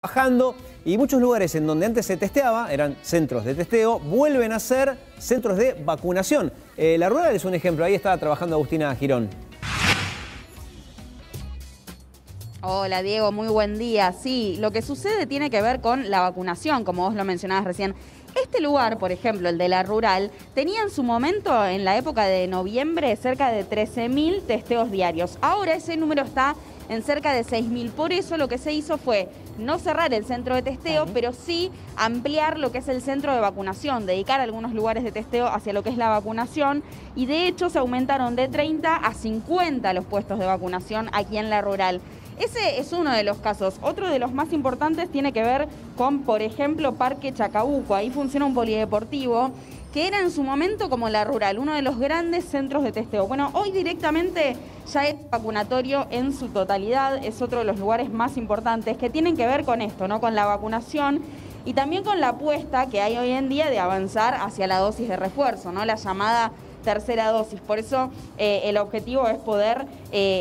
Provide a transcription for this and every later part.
bajando y muchos lugares en donde antes se testeaba, eran centros de testeo, vuelven a ser centros de vacunación. La Rural es un ejemplo, ahí está trabajando Agustina Girón. Hola Diego, muy buen día. Sí, lo que sucede tiene que ver con la vacunación, como vos lo mencionabas recién. Este lugar, por ejemplo, el de la Rural, tenía en su momento, en la época de noviembre, cerca de 13.000 testeos diarios. Ahora ese número está en cerca de 6.000. Por eso lo que se hizo fue no cerrar el centro de testeo, pero sí ampliar lo que es el centro de vacunación, dedicar algunos lugares de testeo hacia lo que es la vacunación. Y de hecho se aumentaron de 30 a 50 los puestos de vacunación aquí en la Rural. Ese es uno de los casos. Otro de los más importantes tiene que ver con, por ejemplo, Parque Chacabuco. Ahí funciona un polideportivo que era en su momento como la Rural, uno de los grandes centros de testeo. Bueno, hoy directamente ya es vacunatorio en su totalidad. Es otro de los lugares más importantes que tienen que ver con esto, ¿no? Con la vacunación y también con la apuesta que hay hoy en día de avanzar hacia la dosis de refuerzo, ¿no? La llamada tercera dosis. Por eso el objetivo es poder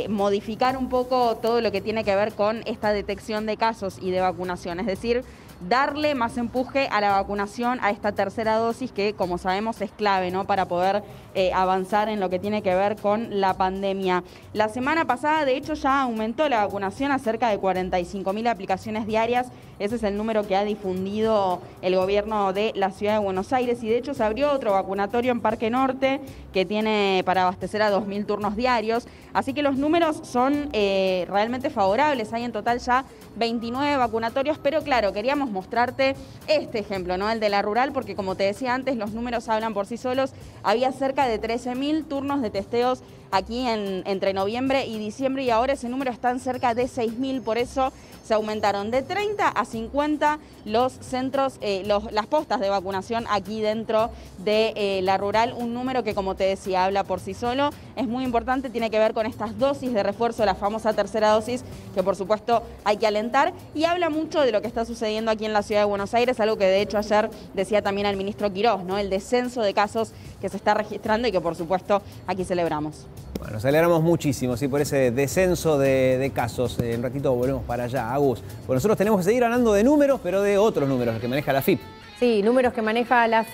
modificar un poco todo lo que tiene que ver con esta detección de casos y de vacunación. Es decir, darle más empuje a la vacunación, a esta tercera dosis que, como sabemos, es clave, ¿no? Para poder avanzar en lo que tiene que ver con la pandemia. La semana pasada, de hecho, ya aumentó la vacunación a cerca de 45.000 aplicaciones diarias. Ese es el número que ha difundido el gobierno de la ciudad de Buenos Aires. Y de hecho se abrió otro vacunatorio en Parque Norte que tiene para abastecer a 2.000 turnos diarios. Así que los números son realmente favorables. Hay en total ya 29 vacunatorios, pero claro, queríamos mostrarte este ejemplo, ¿no? El de la Rural, porque como te decía antes, los números hablan por sí solos. Había cerca de 13.000 turnos de testeos aquí entre noviembre y diciembre y ahora ese número está en cerca de 6.000, por eso se aumentaron de 30 a 50 los centros, las postas de vacunación aquí dentro de la Rural, un número que, como te decía, habla por sí solo. Es muy importante, tiene que ver con estas dosis de refuerzo, la famosa tercera dosis, que por supuesto hay que alentar, y habla mucho de lo que está sucediendo aquí en la ciudad de Buenos Aires, algo que de hecho ayer decía también el ministro Quirós, ¿no? El descenso de casos que se está registrando y que por supuesto aquí celebramos. Bueno, nos alegramos muchísimo, ¿sí? Por ese descenso de casos. Un ratito volvemos para allá, Agus. Bueno, nosotros tenemos que seguir hablando de números, pero de otros números, los que maneja la AFIP. Sí, números que maneja la AFIP.